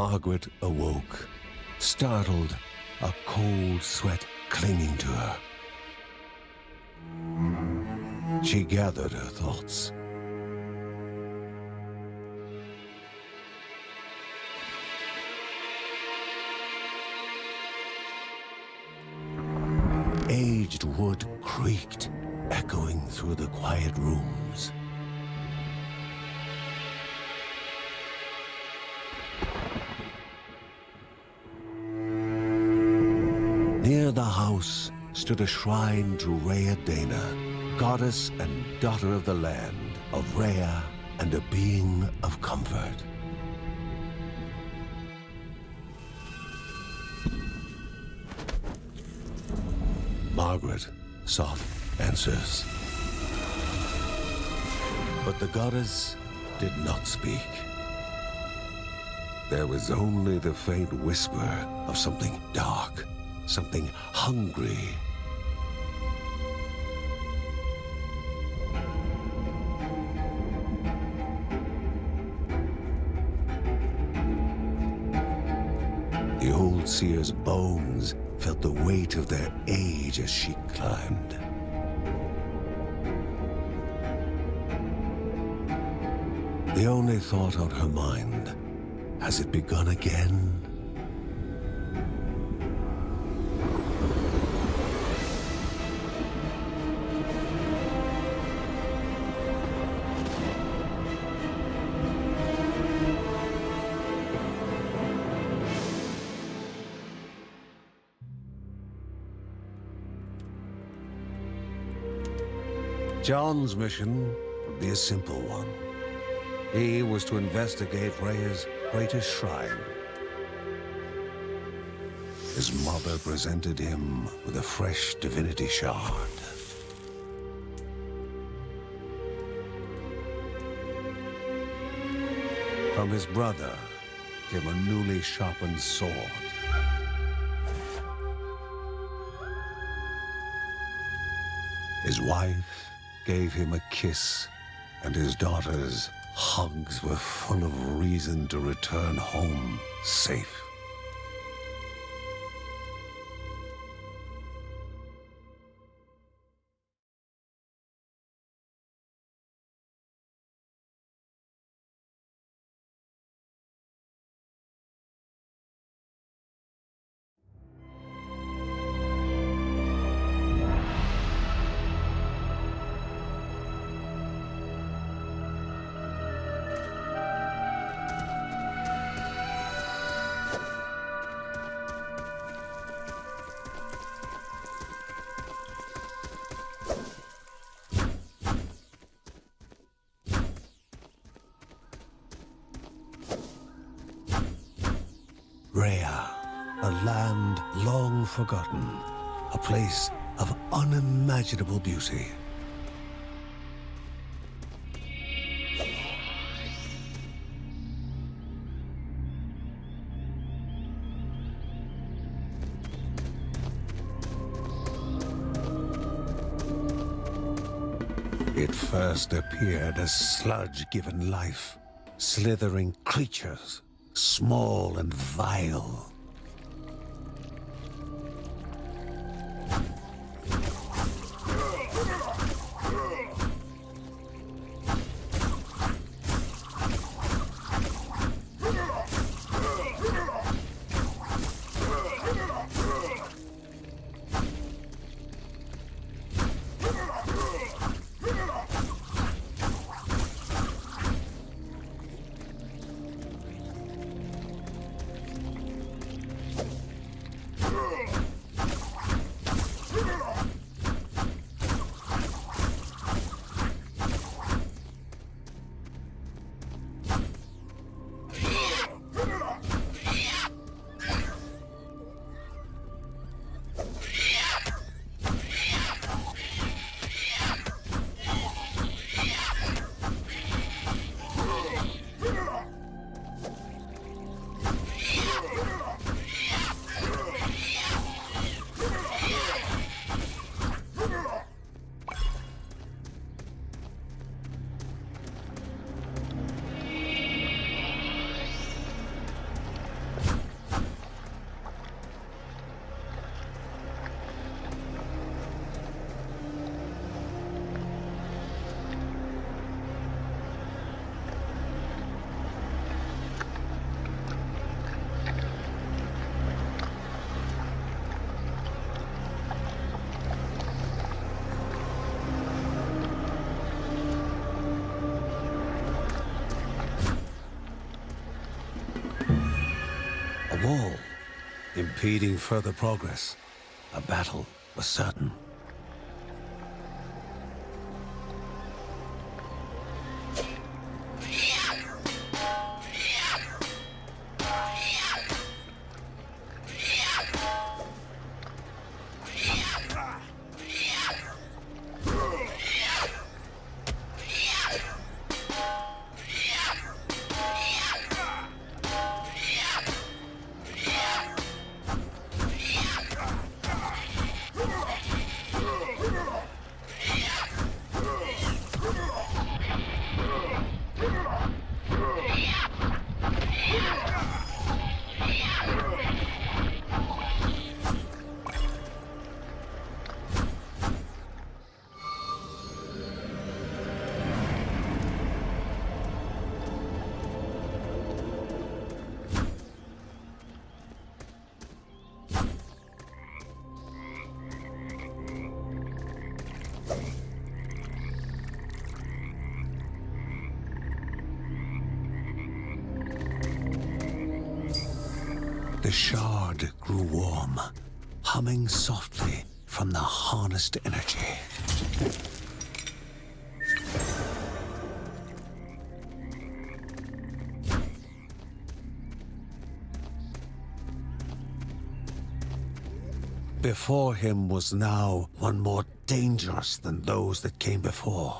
Margaret awoke, startled, a cold sweat clinging to her. She gathered her thoughts. Aged wood creaked, echoing through the quiet rooms. Near the house stood a shrine to Rhea Dana, goddess and daughter of the land, of Rhea and a being of comfort. Margaret sought answers. But the goddess did not speak. There was only the faint whisper of something dark, something hungry. The old seer's bones felt the weight of their age as she climbed. The only thought on her mind, has it begun again? John's mission would be a simple one. He was to investigate Rhea's greatest shrine. His mother presented him with a fresh divinity shard. From his brother came a newly sharpened sword. His wife gave him a kiss, and his daughter's hugs were full of reason to return home safe. Rhea, a land long forgotten, a place of unimaginable beauty. It first appeared as sludge given life, slithering creatures, small and vile. wall, impeding further progress. A battle was certain. The shard grew warm, humming softly from the harnessed energy. Before him was now one more dangerous than those that came before.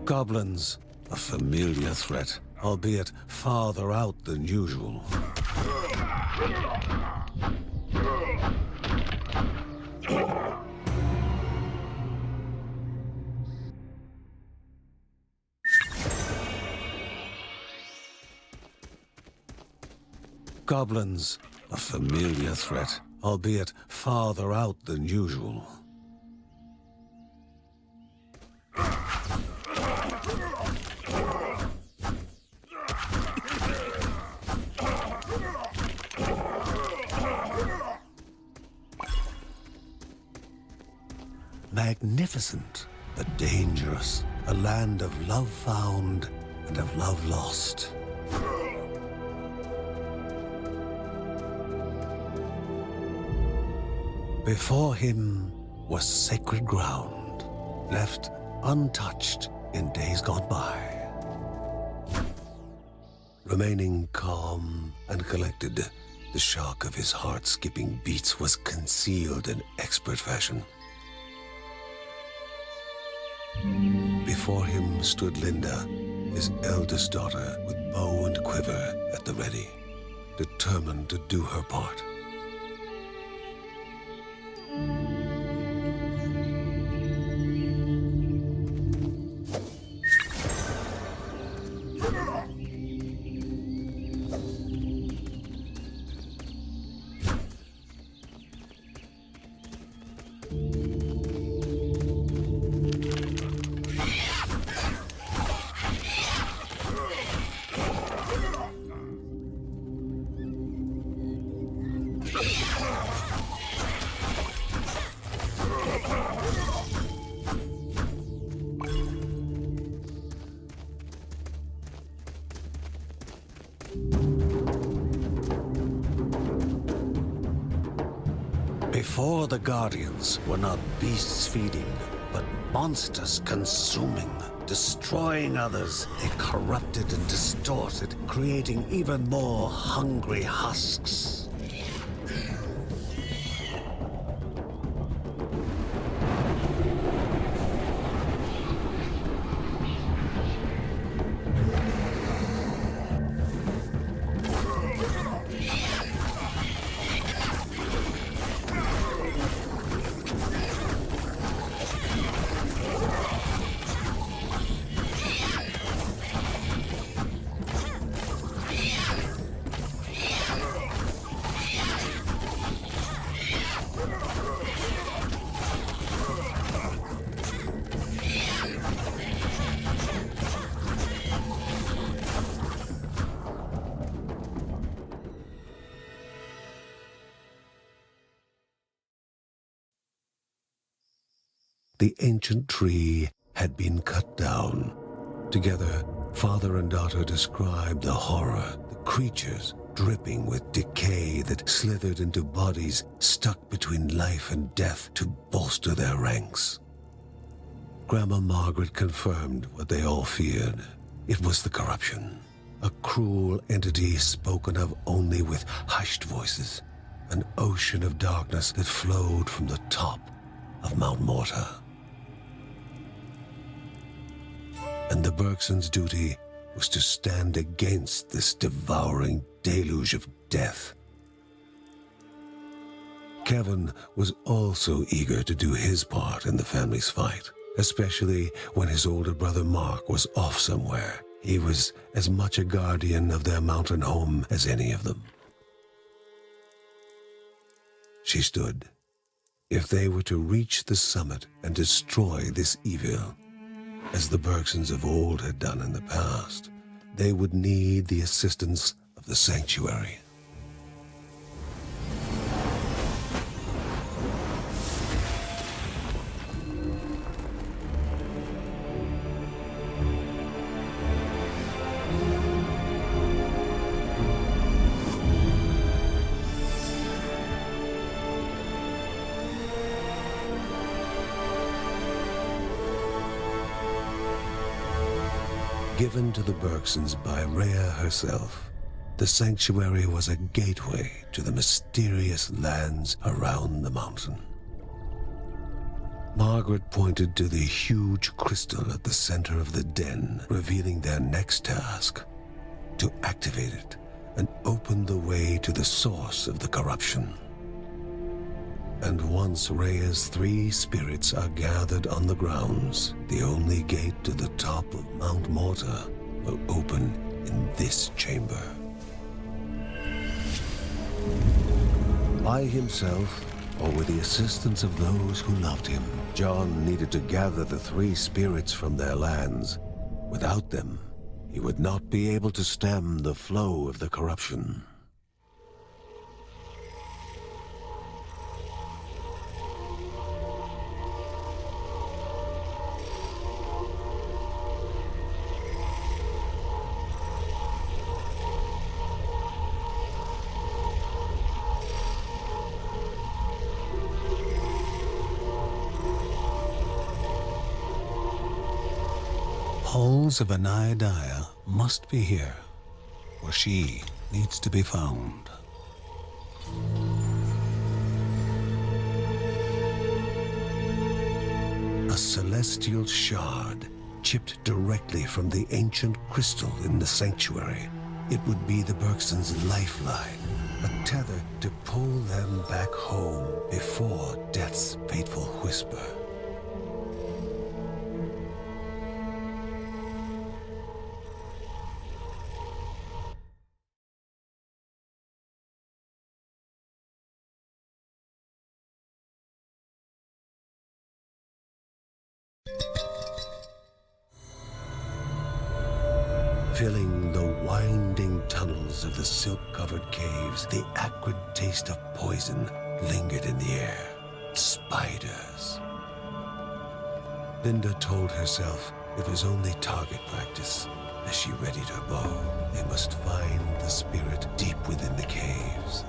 Goblins, a familiar threat, albeit farther out than usual. Goblins, a familiar threat, albeit farther out than usual. Magnificent, but dangerous. A land of love found and of love lost. Before him was sacred ground, left untouched in days gone by. Remaining calm and collected, the shock of his heart-skipping beats was concealed in expert fashion. Before him stood Linda, his eldest daughter, with bow and quiver at the ready, determined to do her part. Before the Guardians were not beasts feeding, but monsters consuming, destroying others. They corrupted and distorted, creating even more hungry husks. the ancient tree had been cut down. Together, father and daughter described the horror, the creatures dripping with decay that slithered into bodies stuck between life and death to bolster their ranks. Grandma Margaret confirmed what they all feared. It was the corruption, a cruel entity spoken of only with hushed voices, an ocean of darkness that flowed from the top of Mount Morta. And the Bergsons' duty was to stand against this devouring deluge of death. Kevin was also eager to do his part in the family's fight, especially when his older brother Mark was off somewhere. He was as much a guardian of their mountain home as any of them. She stood. If they were to reach the summit and destroy this evil, as the Bergsons of old had done in the past, they would need the assistance of the sanctuary. Given to the Bergsons by Rhea herself, the sanctuary was a gateway to the mysterious lands around the mountain. Margaret pointed to the huge crystal at the center of the den, revealing their next task: to activate it and open the way to the source of the corruption. And once Rhea's 3 spirits are gathered on the grounds, the only gate to the top of Mount Morta will open in this chamber. By himself, or with the assistance of those who loved him, John needed to gather the 3 spirits from their lands. Without them, he would not be able to stem the flow of the corruption. Halls of Anaidia must be here, or she needs to be found. A celestial shard chipped directly from the ancient crystal in the sanctuary. It would be the Bergsons' lifeline, a tether to pull them back home before death's fateful whisper. Filling the winding tunnels of the silk-covered caves, the acrid taste of poison lingered in the air. Spiders. Linda told herself it was only target practice. As she readied her bow, they must find the spirit deep within the caves.